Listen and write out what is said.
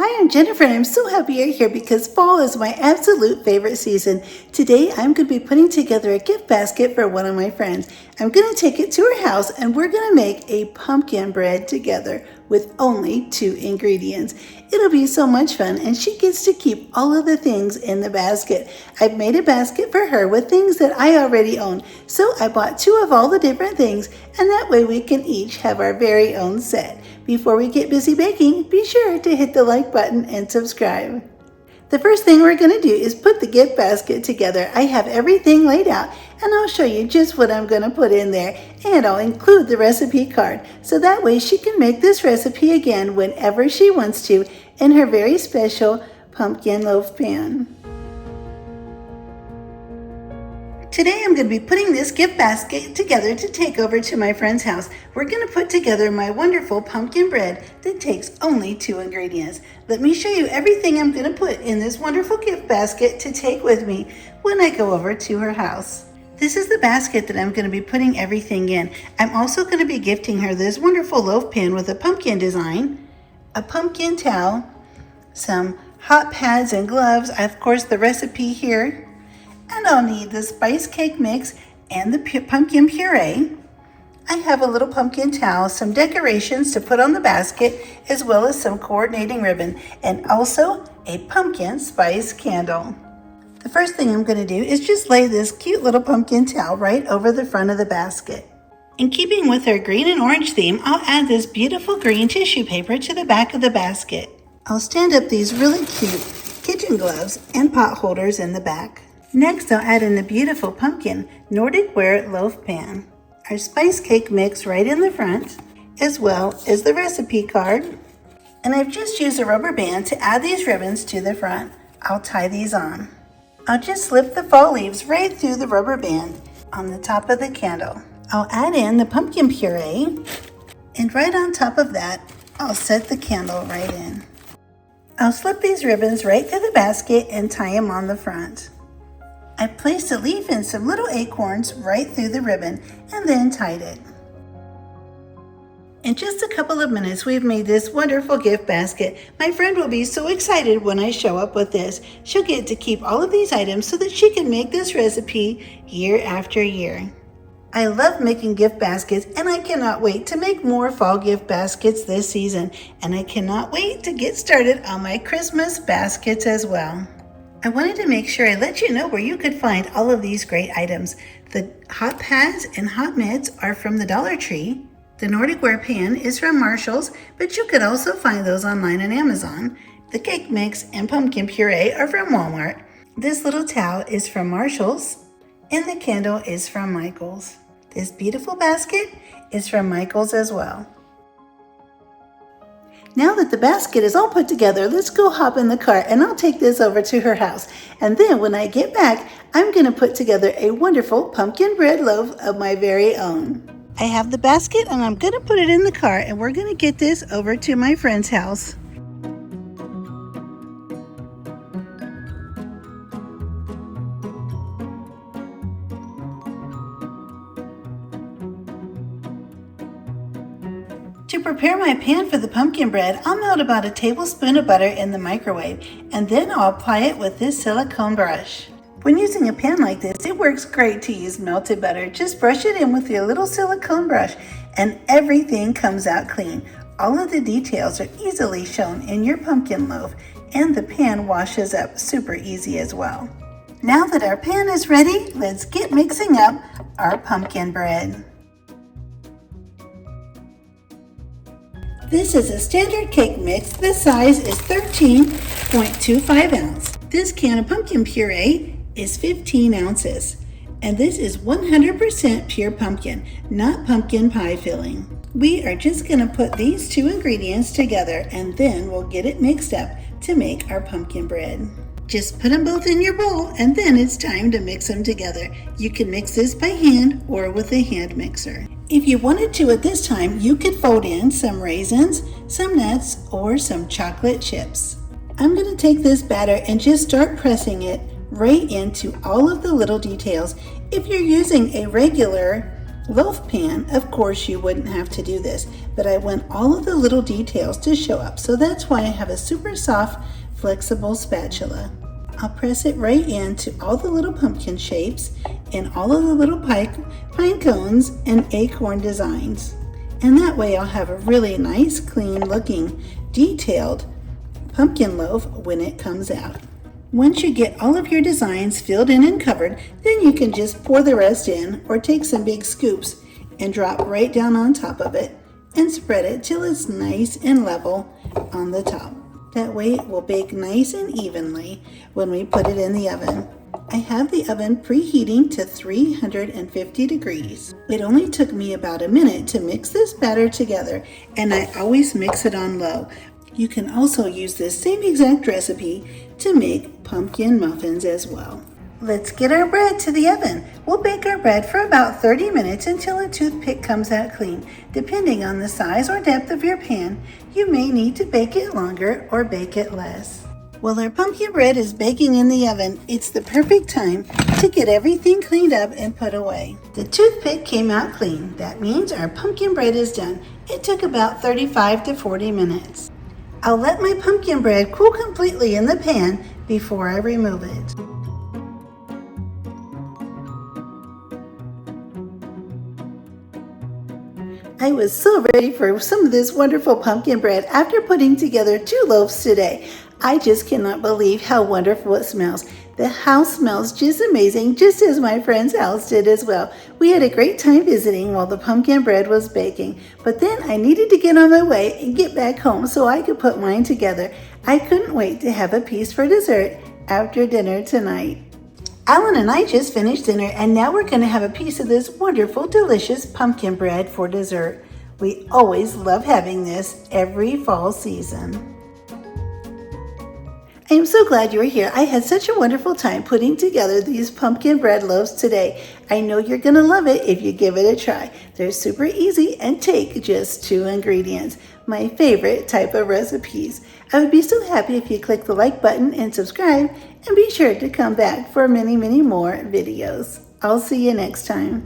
Hi, I'm Jennifer and I'm so happy you're here because fall is my absolute favorite season. Today I'm going to be putting together a gift basket for one of my friends. I'm going to take it to her house and we're going to make a pumpkin bread together with only 2 ingredients. It'll be so much fun and she gets to keep all of the things in the basket. I've made a basket for her with things that I already own. So I bought 2 of all the different things and that way we can each have our very own set. Before we get busy baking, be sure to hit the like button and subscribe. The first thing we're going to do is put the gift basket together. I have everything laid out and I'll show you just what I'm going to put in there, and I'll include the recipe card so that way she can make this recipe again whenever she wants to in her very special pumpkin loaf pan. Today I'm going to be putting this gift basket together to take over to my friend's house. We're going to put together my wonderful pumpkin bread that takes only 2 ingredients. Let me show you everything I'm going to put in this wonderful gift basket to take with me when I go over to her house. This is the basket that I'm going to be putting everything in. I'm also going to be gifting her this wonderful loaf pan with a pumpkin design, a pumpkin towel, some hot pads and gloves, of course the recipe here, and I'll need the spice cake mix and the pumpkin puree. I have a little pumpkin towel, some decorations to put on the basket, as well as some coordinating ribbon, and also a pumpkin spice candle. The first thing I'm going to do is just lay this cute little pumpkin towel right over the front of the basket. In keeping with our green and orange theme, I'll add this beautiful green tissue paper to the back of the basket. I'll stand up these really cute kitchen gloves and pot holders in the back. Next, I'll add in the beautiful pumpkin Nordic ware loaf pan, our spice cake mix right in the front, as well as the recipe card. And I've just used a rubber band to add these ribbons to the front. I'll tie these on. I'll just slip the fall leaves right through the rubber band on the top of the candle. I'll add in the pumpkin puree, and right on top of that, I'll set the candle right in. I'll slip these ribbons right through the basket and tie them on the front. I placed a leaf and some little acorns right through the ribbon and then tied it. In just a couple of minutes, we've made this wonderful gift basket. My friend will be so excited when I show up with this. She'll get to keep all of these items so that she can make this recipe year after year. I love making gift baskets and I cannot wait to make more fall gift baskets this season. And I cannot wait to get started on my Christmas baskets as well. I wanted to make sure I let you know where you could find all of these great items. The hot pads and hot mitts are from the Dollar Tree. The Nordic ware pan is from Marshall's, but you could also find those online on Amazon. The cake mix and pumpkin puree are from Walmart. This little towel is from Marshall's, and the candle is from Michael's. This beautiful basket is from Michael's as well. Now that the basket is all put together, let's go hop in the car and I'll take this over to her house. And then when I get back, I'm going to put together a wonderful pumpkin bread loaf of my very own. I have the basket and I'm going to put it in the car and we're going to get this over to my friend's house. To prepare my pan for the pumpkin bread, I'll melt about a tablespoon of butter in the microwave, and then I'll apply it with this silicone brush. When using a pan like this, it works great to use melted butter. Just brush it in with your little silicone brush, and everything comes out clean. All of the details are easily shown in your pumpkin loaf, and the pan washes up super easy as well. Now that our pan is ready, let's get mixing up our pumpkin bread. This is a standard cake mix. The size is 13.25 ounce. This can of pumpkin puree is 15 ounces. And this is 100% pure pumpkin, not pumpkin pie filling. We are just going to put these 2 ingredients together and then we'll get it mixed up to make our pumpkin bread. Just put them both in your bowl and then it's time to mix them together. You can mix this by hand or with a hand mixer. If you wanted to at this time, you could fold in some raisins, some nuts, or some chocolate chips. I'm going to take this batter and just start pressing it right into all of the little details. If you're using a regular loaf pan, of course you wouldn't have to do this, but I want all of the little details to show up, so that's why I have a super soft, flexible spatula. I'll press it right into all the little pumpkin shapes and all of the little pine cones and acorn designs. And that way I'll have a really nice, clean looking, detailed pumpkin loaf when it comes out. Once you get all of your designs filled in and covered, then you can just pour the rest in or take some big scoops and drop right down on top of it and spread it till it's nice and level on the top. That way it will bake nice and evenly when we put it in the oven. I have the oven preheating to 350 degrees. It only took me about a minute to mix this batter together, and I always mix it on low. You can also use this same exact recipe to make pumpkin muffins as well. Let's get our bread to the oven. We'll bake our bread for about 30 minutes until a toothpick comes out clean. Depending on the size or depth of your pan, you may need to bake it longer or bake it less. While our pumpkin bread is baking in the oven, it's the perfect time to get everything cleaned up and put away. The toothpick came out clean. That means our pumpkin bread is done. It took about 35 to 40 minutes. I'll let my pumpkin bread cool completely in the pan before I remove it. I was so ready for some of this wonderful pumpkin bread after putting together 2 loaves today. I just cannot believe how wonderful it smells. The house smells just amazing, just as my friend's house did as well. We had a great time visiting while the pumpkin bread was baking, but then I needed to get on my way and get back home so I could put mine together. I couldn't wait to have a piece for dessert after dinner tonight. Alan and I just finished dinner, and now we're going to have a piece of this wonderful, delicious pumpkin bread for dessert. We always love having this every fall season. I am so glad you were here. I had such a wonderful time putting together these pumpkin bread loaves today. I know you're going to love it if you give it a try. They're super easy and take just 2 ingredients. My favorite type of recipes. I would be so happy if you click the like button and subscribe, and be sure to come back for many, many more videos. I'll see you next time.